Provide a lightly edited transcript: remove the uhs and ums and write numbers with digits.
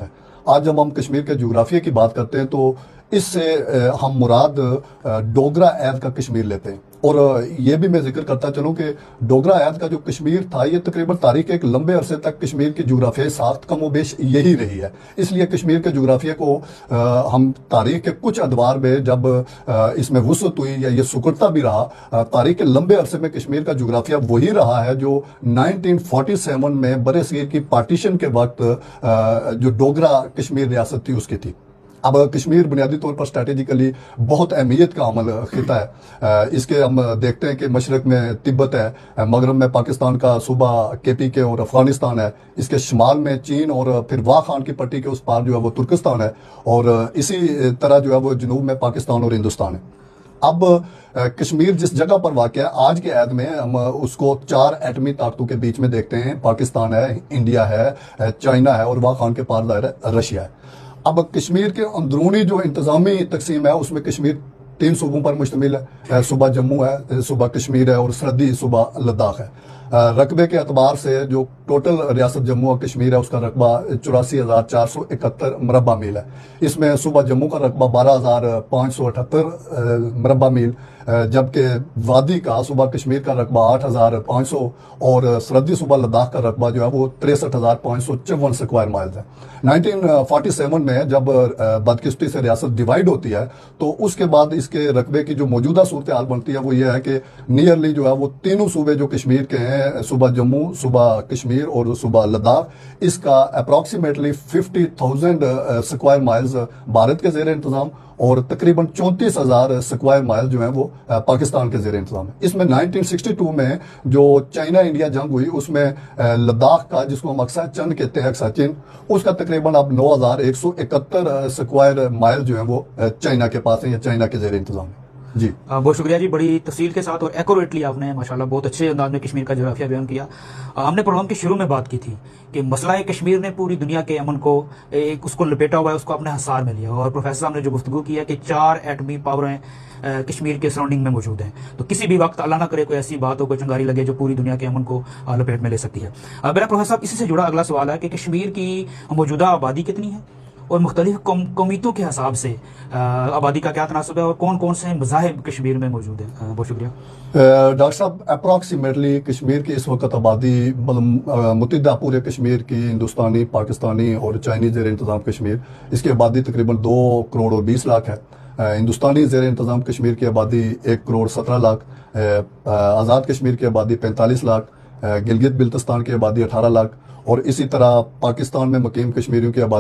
ہے۔ آج جب ہم کشمیر کے جغرافیہ کی بات کرتے ہیں تو اس سے ہم مراد ڈوگرا عہد کا کشمیر لیتے ہیں، اور یہ بھی میں ذکر کرتا چلوں کہ ڈوگرا عہد کا جو کشمیر تھا یہ تقریباً تاریخ ایک لمبے عرصے تک کشمیر کی جغرافیائی ساخت کم و بیش یہی رہی ہے۔ اس لیے کشمیر کے جغرافیہ کو ہم تاریخ کے کچھ ادوار میں جب اس میں وسعت ہوئی یا یہ سکڑتا بھی رہا، تاریخ کے لمبے عرصے میں کشمیر کا جغرافیہ وہی رہا ہے جو 1947 میں برصغیر کی پارٹیشن کے وقت جو ڈوگرا کشمیر ریاست تھی اس کی تھی۔ اب کشمیر بنیادی طور پر اسٹریٹجیکلی بہت اہمیت کا عمل خطہ ہے۔ اس کے ہم دیکھتے ہیں کہ مشرق میں تبت ہے، مغرب میں پاکستان کا صوبہ KPK اور افغانستان ہے، اس کے شمال میں چین، اور پھر واہ خان کی پٹی کے اس پار جو ہے وہ ترکستان ہے، اور اسی طرح جو ہے وہ جنوب میں پاکستان اور ہندوستان ہے۔ اب کشمیر جس جگہ پر واقع ہے آج کے عہد میں ہم اس کو 4 ایٹمی طاقتوں کے بیچ میں دیکھتے ہیں، پاکستان ہے، انڈیا ہے، چائنا ہے، اور واہ خان کے پار دائرہ رشیا ہے۔ اب کشمیر کے اندرونی جو انتظامی تقسیم ہے اس میں کشمیر 3 صوبوں پر مشتمل ہے، صوبہ جموں ہے، صوبہ کشمیر ہے، اور سرحدی صوبہ لداخ ہے۔ رقبے کے اعتبار سے جو ٹوٹل ریاست جموں اور کشمیر ہے اس کا رقبہ 84,471 مربع میل ہے۔ اس میں صوبہ جموں کا رقبہ 12,578 مربع میل، جبکہ وادی کا صوبہ کشمیر کا رقبہ 8,500 اور سرحدی صوبہ لداخ کا رقبہ جو ہے وہ 63,554 سکوائر مائلز ہے۔ 1947 میں جب بدقسمتی سے ریاست ڈیوائیڈ ہوتی ہے تو اس کے بعد اس کے رقبے کی جو موجودہ صورتحال بنتی ہے وہ یہ ہے کہ نیئرلی جو ہے وہ تینوں صوبے جو کشمیر کے ہیں، صوبہ جموں، صوبہ کشمیر اور صوبہ لداخ، اس کا اپروکسیمیٹلی 50,000 سکوائر مائلز بھارت کے زیر انتظام اور تقریباً 34,000 سکوائر مائل جو ہیں وہ پاکستان کے زیر انتظام ہے۔ اس میں 1962 میں جو چائنا انڈیا جنگ ہوئی اس میں لداخ کا، جس کو ہم اکسا چند کہتے ہیں، اکسا چین، اس کا تقریباً اب 9,171 سکوائر مائل جو ہیں وہ چائنا کے پاس ہیں یا چائنا کے زیر انتظام ہے۔ جی بہت شکریہ جی، بڑی تفصیل کے ساتھ اور ایکوریٹلی آپ نے ماشاءاللہ بہت اچھے انداز میں کشمیر کا جغرافیہ بیان کیا۔ ہم نے پروگرام کے شروع میں بات کی تھی کہ مسئلہ کشمیر نے پوری دنیا کے امن کو اس کو لپیٹا ہوا ہے، اس کو اپنے حصار میں لیا، اور پروفیسر صاحب نے جو گفتگو کی ہے کہ 4 ایٹمی پاوریں کشمیر کے سراؤنڈنگ میں موجود ہیں، تو کسی بھی وقت اللہ نہ کرے کوئی ایسی بات ہو، کوئی چنگاری لگے جو پوری دنیا کے امن کو لپیٹ میں لے سکتی ہے۔ میرا پروفیسر صاحب اسی سے جڑا اگلا سوال ہے کہ کشمیر کی موجودہ آبادی کتنی ہے اور مختلف قومیتوں کے حساب سے آبادی کا کیا تناسب ہے، اور کون کون سے مذاہب کشمیر میں موجود ہیں؟ بہت شکریہ ڈاکٹر صاحب۔ اپروکسیمیٹلی کشمیر کی اس وقت آبادی متحدہ پورے کشمیر کی، ہندوستانی، پاکستانی اور چائنی زیر انتظام کشمیر، اس کی آبادی تقریباً 2 کروڑ اور 20 لاکھ ہے۔ ہندوستانی زیر انتظام کشمیر کی آبادی 1 کروڑ 17 لاکھ، آزاد کشمیر کی آبادی 45 لاکھ، گلگت بلتستان کی آبادی 18 لاکھ، اور اسی طرح پاکستان میں مقیم کشمیریوں کی آبادی